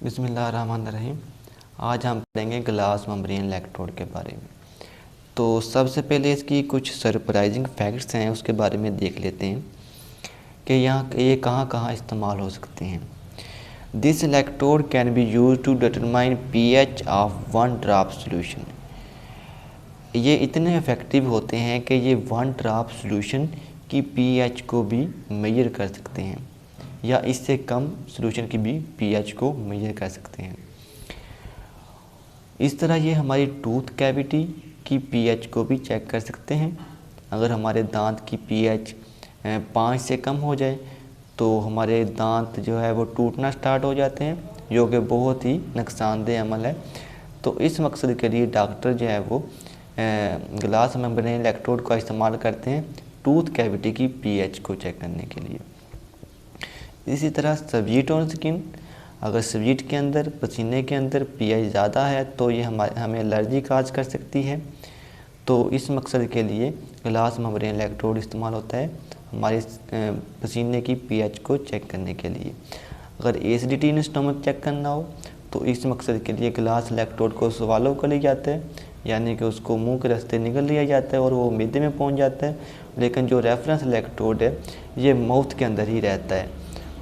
बिस्मिल्लाहिर्रहमानिर्रहीम। आज हम पढ़ेंगे ग्लास मेम्ब्रेन इलेक्ट्रोड के बारे में। तो सबसे पहले इसकी कुछ सरप्राइजिंग फैक्ट्स हैं, उसके बारे में देख लेते हैं कि ये कहाँ कहाँ इस्तेमाल हो सकते हैं। This electrode can be use to determine pH of one drop solution. ये इतने इफ़ेक्टिव होते हैं कि ये वन ड्रॉप सोल्यूशन की pH को भी मेजर कर सकते हैं, या इससे कम सोल्यूशन की भी pH को मेजर कर सकते हैं। इस तरह ये हमारी टूथ कैविटी की pH को भी चेक कर सकते हैं। अगर हमारे दांत की pH 5 से कम हो जाए तो हमारे दांत जो है वो टूटना स्टार्ट हो जाते हैं, जो कि बहुत ही नुकसानदेह अमल है। तो इस मकसद के लिए डॉक्टर जो है वो ग्लास मेम्ब्रेन इलेक्ट्रोड का इस्तेमाल करते हैं टूथ कैविटी की pH को चेक करने के लिए। इसी तरह स्वीट ऑन स्किन, अगर स्वीट के अंदर, पसीने के अंदर pH ज़्यादा है तो ये हमें एलर्जी काज कर सकती है। तो इस मकसद के लिए ग्लास मेम्ब्रेन इलेक्ट्रोड इस्तेमाल होता है हमारे पसीने की pH को चेक करने के लिए। अगर एसिडिटी इन स्टमक चेक करना हो तो इस मकसद के लिए ग्लास इलेक्ट्रोड को स्वालो कर लिया जाता है, यानी कि उसको मुंह के रास्ते निगल लिया जाता है और वो मैदे में पहुंच जाता है। लेकिन जो रेफरेंस इलेक्ट्रोड है ये माउथ के अंदर ही रहता है,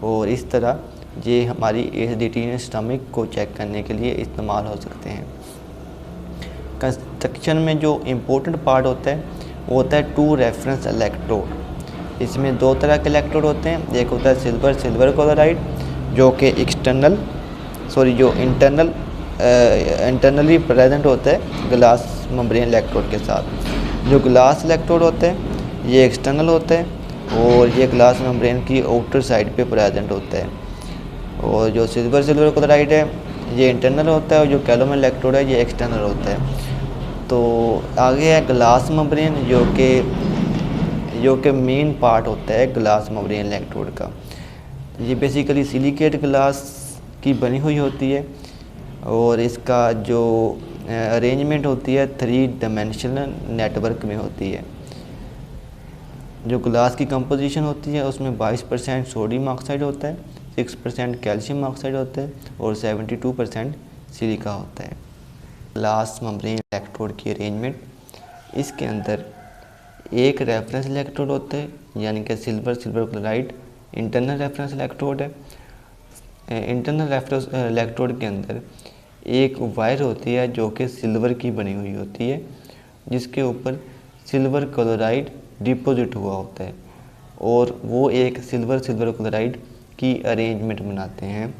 और इस तरह ये हमारी एसिडिटी इन स्टमक को चेक करने के लिए इस्तेमाल हो सकते हैं। कंस्ट्रक्शन में जो इम्पोर्टेंट पार्ट होता है वो होता है टू रेफरेंस इलेक्ट्रोड। इसमें दो तरह के इलेक्ट्रोड होते हैं, एक होता है सिल्वर क्लोराइड जो कि जो इंटरनली प्रेजेंट होता है ग्लास मेम्ब्रेन इलेक्ट्रोड के साथ। जो ग्लास इलेक्ट्रोड होते हैं ये एक्सटर्नल होते हैं और ये ग्लास मेम्ब्रेन की आउटर साइड पे प्रेजेंट होता है। और जो सिल्वर क्लोराइड है ये इंटरनल होता है और जो कैल्शियम इलेक्ट्रोड है ये एक्सटर्नल होता है। तो आगे है ग्लास मेम्ब्रेन जो कि मेन पार्ट होता है ग्लास मेम्ब्रेन इलेक्ट्रोड का। ये बेसिकली सिलिकेट ग्लास की बनी हुई होती है और इसका जो अरेंजमेंट होती है 3 डायमेंशनल नेटवर्क में होती है। जो ग्लास की कंपोजिशन होती है उसमें 22% सोडियम ऑक्साइड होता है, 6% कैल्शियम ऑक्साइड होता है और 72% सिलिका होता है। ग्लास मेम्ब्रेन इलेक्ट्रोड की अरेंजमेंट, इसके अंदर एक रेफरेंस इलेक्ट्रोड होता है, यानी कि silver chloride internal reference electrode है। इंटरनल रेफरेंस इलेक्ट्रोड के अंदर एक वायर होती है जो कि सिल्वर की बनी हुई होती है, जिसके ऊपर सिल्वर क्लोराइड डिपॉजिट हुआ होता है, और वो एक सिल्वर क्लोराइड की अरेंजमेंट बनाते हैं।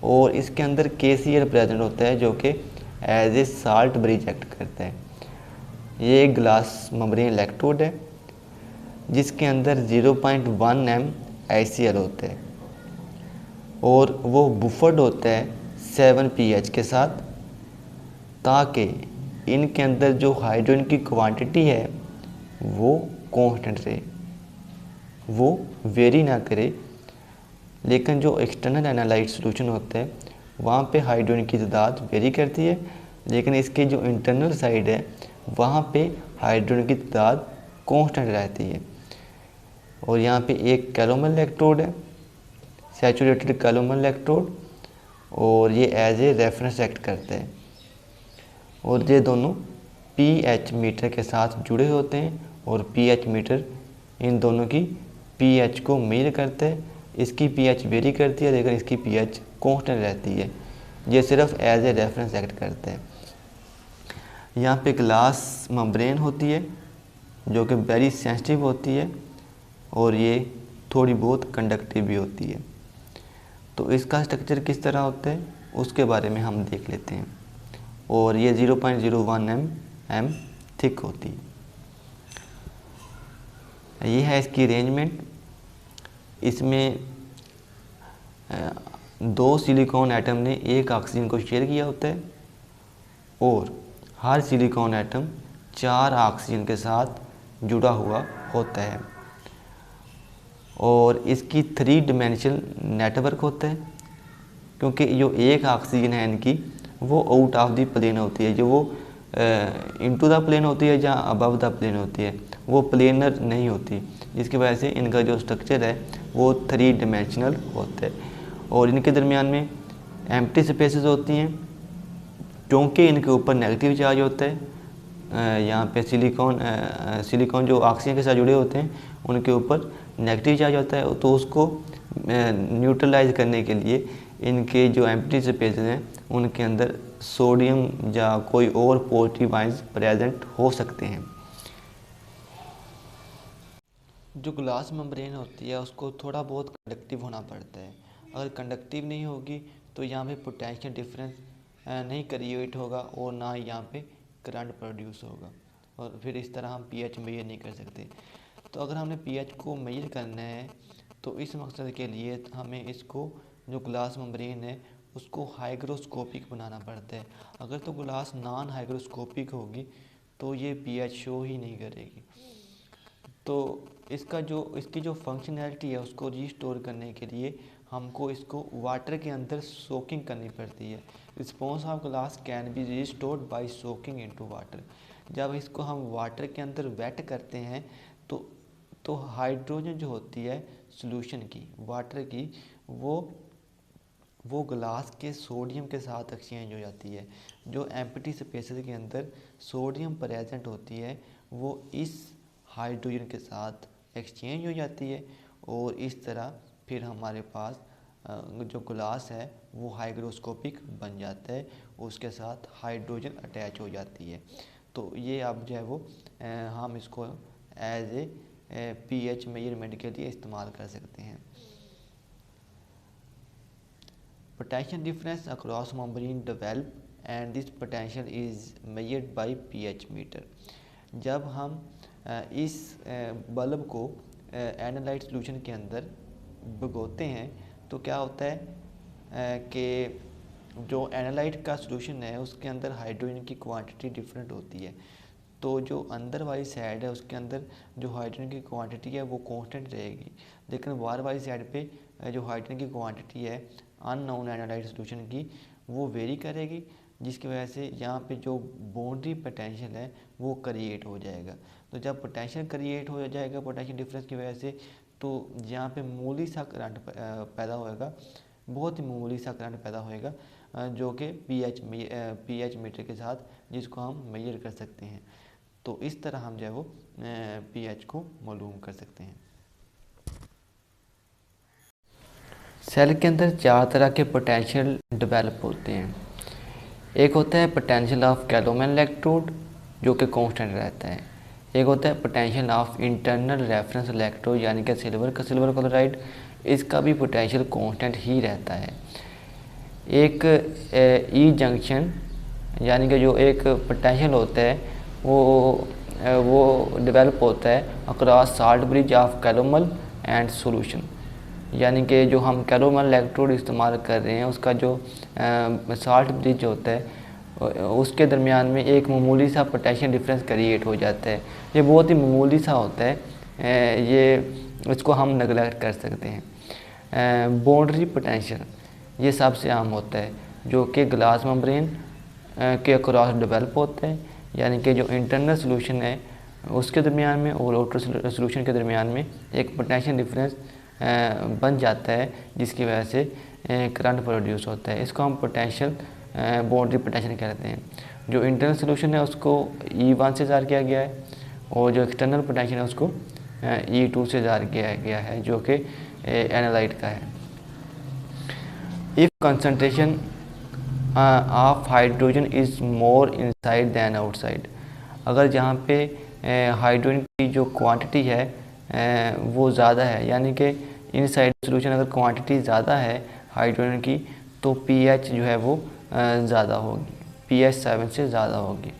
और इसके अंदर KCl प्रेजेंट होता है जो कि as a salt bridge act करता है। ये एक ग्लास मेम्ब्रेन इलेक्ट्रोड है जिसके अंदर 0.1 m HCl होता है और वो बुफर्ड होता है 7 pH के साथ, ताकि इनके अंदर जो हाइड्रोजन की क्वांटिटी है वो कांस्टेंट रहे, वो वेरी ना करे। लेकिन जो एक्सटर्नल एनालाइट सॉल्यूशन होता है वहाँ पे हाइड्रोजन की तादाद वेरी करती है, लेकिन इसके जो इंटरनल साइड है वहाँ पे हाइड्रोजन की तादाद कांस्टेंट रहती है। और यहाँ पे एक कैल्शियम इलेक्ट्रोड है, सैचुरेटेड कैल्शियम इलेक्ट्रोड, और ये एज ए रेफरेंस एक्ट करते हैं। और ये दोनों pH मीटर के साथ जुड़े होते हैं और pH मीटर इन दोनों की pH को मेजर करते हैं। इसकी pH वेरी करती है लेकिन इसकी pH कांस्टेंट रहती है। ये सिर्फ एज ए रेफरेंस एक्ट करते हैं। यहाँ पे ग्लास मेम्ब्रेन होती है जो कि वेरी सेंसिटिव होती है और ये थोड़ी बहुत कंडक्टिव भी होती है। तो इसका स्ट्रक्चर किस तरह होता है उसके बारे में हम देख लेते हैं। और ये 0.01 mm थिक होती है। ये है इसकी अरेंजमेंट। इसमें 2 सिलिकॉन एटम ने एक ऑक्सीजन को शेयर किया होता है और हर सिलिकॉन एटम 4 ऑक्सीजन के साथ जुड़ा हुआ होता है। और इसकी 3 डायमेंशनल नेटवर्क होता है, क्योंकि जो एक ऑक्सीजन है इनकी वो आउट ऑफ द प्लेन होती है, जो वो इनटू द प्लेन होती है या अबव द प्लेन होती है, वो प्लेनर नहीं होती, जिसकी वजह से इनका जो स्ट्रक्चर है वो 3 डायमेंशनल होता है। और इनके दरमियान में एम्प्टी स्पेसेस होती हैं क्योंकि इनके ऊपर नेगेटिव चार्ज होता है। यहाँ पे सिलिकॉन जो ऑक्सीजन के साथ जुड़े होते हैं उनके ऊपर नेगेटिव चार्ज होता है, तो उसको न्यूट्रलाइज करने के लिए इनके जो एम्प्टी स्पेसेस हैं उनके अंदर सोडियम या कोई और पॉजिटिव आयंस प्रेजेंट हो सकते हैं। जो ग्लास मेम्ब्रेन होती है उसको थोड़ा बहुत कंडक्टिव होना पड़ता है। अगर कंडक्टिव नहीं होगी तो यहाँ पे पोटेंशियल डिफरेंस नहीं क्रिएट होगा और ना ही यहाँ पे करंट प्रोड्यूस होगा, और फिर इस तरह हम पीएच मेजर नहीं कर सकते। तो अगर हमने पीएच को मेजर करना है तो इस मकसद के लिए हमें इसको जो ग्लास मेम्ब्रेन है उसको हाइग्रोस्कोपिक बनाना पड़ता है। अगर तो ग्लास नॉन हाइग्रोस्कोपिक होगी तो ये पीएच शो ही नहीं करेगी। तो इसकी जो फंक्शनैलिटी है उसको रिस्टोर करने के लिए हमको इसको वाटर के अंदर सोकिंग करनी पड़ती है। Response of glass can be restored bye soaking into water. जब इसको हम वाटर के अंदर वेट करते हैं तो हाइड्रोजन जो होती है सॉल्यूशन की, वाटर की, वो ग्लास के सोडियम के साथ एक्सचेंज हो जाती है। जो एम्प्टी स्पेसेस के अंदर सोडियम प्रेजेंट होती है वो इस हाइड्रोजन के साथ एक्सचेंज हो जाती है, और इस तरह फिर हमारे पास जो ग्लास है वो हाइग्रोस्कोपिक बन जाता है, उसके साथ हाइड्रोजन अटैच हो जाती है। तो ये अब जो है वो हम इसको एज ए पीएच मेजरमेंट के लिए इस्तेमाल कर सकते हैं। Potential difference across membrane develop and this potential is measured by pH meter. जब हम इस बल्ब को एनालाइट सॉल्यूशन के अंदर भिगोते हैं तो क्या होता है कि जो एनालाइट का सॉल्यूशन है उसके अंदर हाइड्रोजन की क्वांटिटी डिफरेंट होती है। तो जो अंदर वाली साइड है उसके अंदर जो हाइड्रोजन की क्वांटिटी है वो कांस्टेंट रहेगी, लेकिन बाहर वाली साइड पे जो हाइड्रोजन की क्वांटिटी है अननोन एनालाइट सॉल्यूशन की वो वेरी करेगी, जिसकी वजह से यहाँ पे जो बाउंड्री पोटेंशियल है वो क्रिएट हो जाएगा। तो जब पोटेंशियल क्रिएट हो जाएगा पोटेंशियल डिफरेंस की वजह से, तो यहाँ पे मामूली सा करंट पैदा होएगा, बहुत ही मामूली सा करंट पैदा होएगा, जो कि पीएच मीटर के साथ जिसको हम मेजर कर सकते हैं। तो इस तरह हम जो है वो पीएच को मालूम कर सकते हैं। सेल के अंदर चार तरह के पोटेंशियल डेवलप होते हैं। एक होता है पोटेंशियल ऑफ कैलोमैन इलेक्ट्रोड जो कि कांस्टेंट रहता है। एक होता है potential of internal reference electrode यानी कि सिल्वर क्लोराइड, इसका भी पोटेंशियल कांस्टेंट ही रहता है। एक ई जंक्शन यानी कि जो एक पोटेंशियल होता है वो डेवलप होता है across salt bridge of calomel and solution, यानी कि जो हम कैलोमल इलेक्ट्रोड इस्तेमाल कर रहे हैं उसका जो साल्ट ब्रिज होता है उसके दरमियान में एक मामूली सा पोटेंशियल डिफरेंस क्रिएट हो जाता है। ये बहुत ही मामूली सा होता है, ये इसको हम नेगलेक्ट कर सकते हैं। बाउंड्री पोटेंशियल ये सबसे आम होता है जो कि ग्लास मेम्ब्रेन के अक्रॉस डेवलप होता है, यानी कि जो इंटरनल सॉल्यूशन है उसके दरमियान में और आउटर सॉल्यूशन के दरमियान में एक पोटेंशियल डिफरेंस बन जाता है, जिसकी वजह से करंट प्रोड्यूस होता है। इसको हम पोटेंशियल बाउंड्री पोटेंशियल कहते हैं। जो इंटरनल सॉल्यूशन है उसको E1 से ज़ाहिर किया गया है और जो एक्सटर्नल पोटेंशियल है उसको E2 से ज़ाहिर किया गया है जो कि एनालाइट का है। If concentration of hydrogen is more inside than outside, अगर जहाँ पे हाइड्रोजन की जो क्वांटिटी है वो ज़्यादा है, यानी कि इनसाइड सॉल्यूशन अगर क्वांटिटी ज़्यादा है हाइड्रोजन की तो पीएच जो है वो ज़्यादा होगी, pH 7 से ज़्यादा होगी।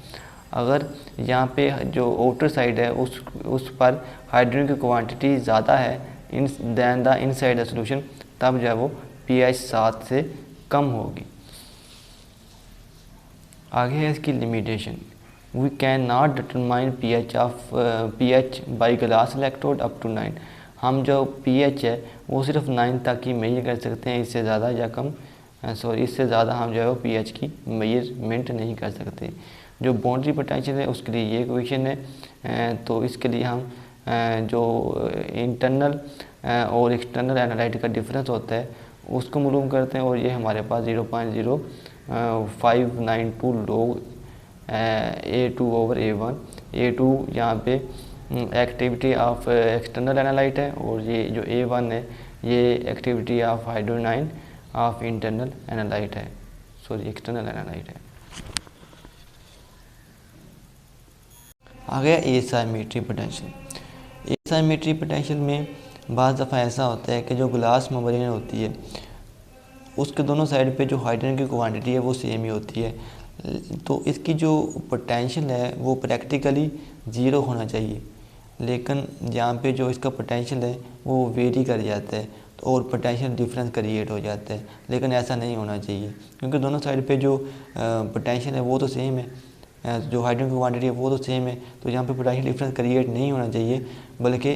अगर यहाँ पे जो आउटर साइड है उस पर हाइड्रोजन की क्वांटिटी ज़्यादा है than the inside the solution, तब जो है वो pH 7 से कम होगी। आगे है इसकी limitation. We can not determine pH by glass electrode up to 9। हम जो pH है वो सिर्फ 9 तक ही मेजर कर सकते हैं, इससे ज़्यादा या कम इससे ज़्यादा हम जो है वो pH की मेजरमेंट नहीं कर सकते। जो बाउंड्री पोटेंशियल है उसके लिए ये इक्वेशन है। तो इसके लिए हम जो इंटरनल और एक्सटर्नल एनालाइट का डिफरेंस होता है उसको मालूम करते हैं। और ये हमारे पास 0.0592 log A2/A1। A2 यहाँ पे एक्टिविटी ऑफ एक्सटर्नल एनालाइट है, और ये जो A1 है ये activity of hydrogen ion of internal analyte है, सॉरी एक्सटर्नल एनालाइट है। आ गया एसाइमेट्री पोटेंशियल। एसाइमेट्री पोटेंशियल में बाज़ दफ़ा ऐसा होता है कि जो ग्लास मेम्ब्रेन होती है उसके दोनों साइड पे जो हाइड्रोजन की क्वांटिटी है वो सेम ही होती है, तो इसकी जो पोटेंशियल है वो प्रैक्टिकली ज़ीरो होना चाहिए, लेकिन यहाँ पे जो इसका पोटेंशियल है वो वेरी कर जाता है, तो और पोटेंशियल डिफरेंस क्रिएट हो जाता है। लेकिन ऐसा नहीं होना चाहिए, क्योंकि दोनों साइड पे जो पोटेंशियल है वो तो सेम है, जो हाइड्रोजन की क्वांटिटी है वो तो सेम है, तो यहाँ पे पोटेंशियल डिफरेंस क्रिएट नहीं होना चाहिए बल्कि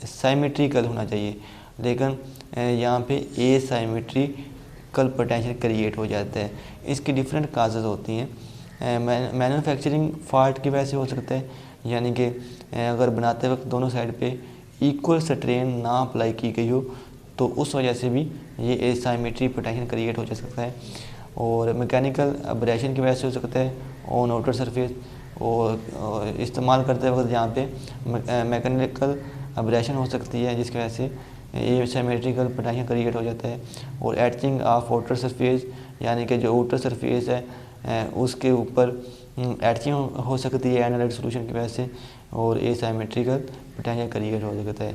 साइमेट्रिकल होना चाहिए। लेकिन यहाँ पे एसाइमेट्रिकल पोटेंशियल क्रिएट हो जाता है। इसकी डिफरेंट काजेज़ होती हैं। मैन्युफैक्चरिंग फॉल्ट की वजह से हो सकता है, यानी कि अगर बनाते वक्त दोनों साइड पे इक्वल स्ट्रेन ना अप्लाई की गई हो तो उस वजह से भी ये एसाइमेट्री पोटेंशियल क्रिएट हो जा सकता है। और मैकेनिकल अब्रेशन की वजह से हो सकता है ऑन आउटर सरफेस, और इस्तेमाल करते वक्त यहाँ पे मैकेनिकल अब्रेशन हो सकती है जिसकी वजह से ये सिमेट्रिकल पोटेंशियल क्रिएट हो जाता है। और एचिंग ऑफ आउटर सरफेस, यानी कि जो आउटर सरफेस है उसके ऊपर एचिंग हो सकती है एनालाइट सॉल्यूशन की वजह से, और एसिमेट्रिकल पोटेंशियल क्रिएट हो सकता है।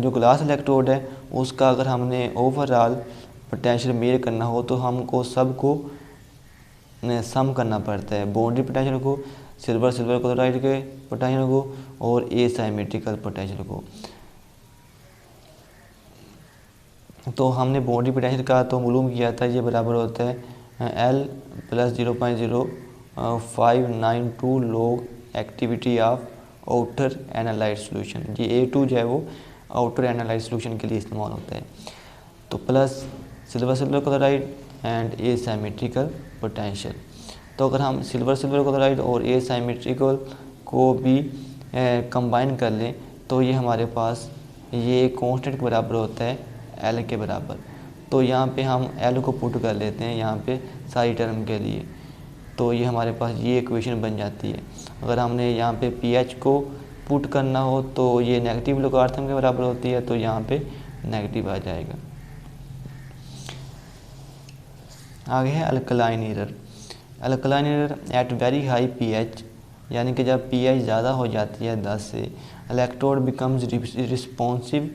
जो ग्लास इलेक्ट्रोड है उसका अगर हमने ओवरऑल पोटेंशियल मेजर करना हो तो हमको सबको सम करना पड़ता है, बाउंड्री पोटेंशियल को, सिल्वर क्लोराइड के पोटेंशियल को, और एसिमेट्रिकल पोटेंशियल को। तो हमने बाउंड्री पोटेंशियल का तो मालूम किया था, ये बराबर होता है L + 0.0592 log activity of outer analyte solution. ये A2 जो है वो आउटर एनालाइट सॉल्यूशन के लिए इस्तेमाल होता है। तो plus silver chloride and asymmetrical potential. तो अगर हम सिल्वर क्लोराइड और एसिमेट्रिकल को भी कंबाइन कर लें तो ये हमारे पास ये कांस्टेंट के बराबर होता है L के बराबर। तो यहाँ पे हम L को पुट कर लेते हैं यहाँ पे सारी टर्म के लिए, तो ये हमारे पास ये इक्वेशन बन जाती है। अगर हमने यहाँ पे pH को पुट करना हो तो ये नेगेटिव लोगारिथम के बराबर होती है, तो यहाँ पे नेगेटिव आ जाएगा। आगे है alkaline error. Alkaline error at very high pH, यानी कि जब pH ज़्यादा हो जाती है 10 से, electrode becomes responsive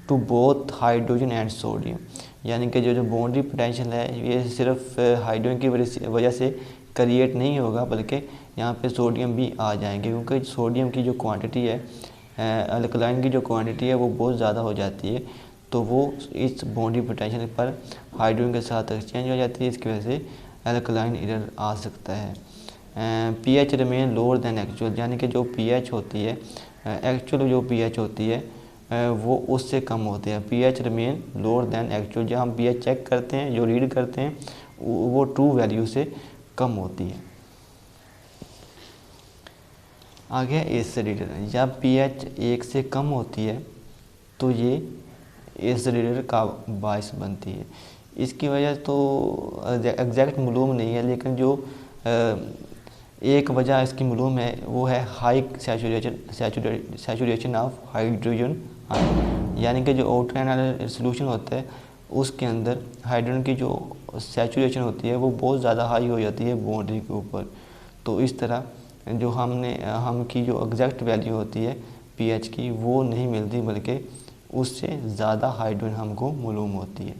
to both hydrogen and sodium, यानी कि जो बाउंड्री पोटेंशियल है ये सिर्फ हाइड्रोजन की वजह से क्रिएट नहीं होगा बल्कि यहाँ पे सोडियम भी आ जाएंगे, क्योंकि सोडियम की जो क्वांटिटी है अल्कलाइन की जो क्वांटिटी है वो बहुत ज़्यादा हो जाती है, तो वो इस बाउंड्री पोटेंशियल पर हाइड्रोजन के साथ एक्सचेंज हो जाती है, इसकी वजह से अल्कलाइन एरर आ सकता है। pH remain lower than actual, यानी कि जो pH होती है एक्चुअल जो pH होती है वो उससे कम होते हैं। pH remain lower than actual, जब हम pH चेक करते हैं जो रीड करते हैं वो ट्रू वैल्यू से कम होती है। आगे एसिड एरर, जब pH 1 से कम होती है तो ये एसिड एरर का बायस बनती है। इसकी वजह तो एग्जैक्ट मालूम नहीं है, लेकिन जो एक वजह इसकी मालूम है वो है high saturation of hydrogen ion, यानी कि जो आउटर एनालाइट सॉल्यूशन होता है उसके अंदर हाइड्रोजन की जो सैचुरेशन होती है वो बहुत ज़्यादा हाई हो जाती है बाउंड्री के ऊपर। तो इस तरह जो हम की जो एग्जैक्ट वैल्यू होती है pH की वो नहीं मिलती, बल्कि उससे ज़्यादा हाइड्रोजन हमको मालूम होती है।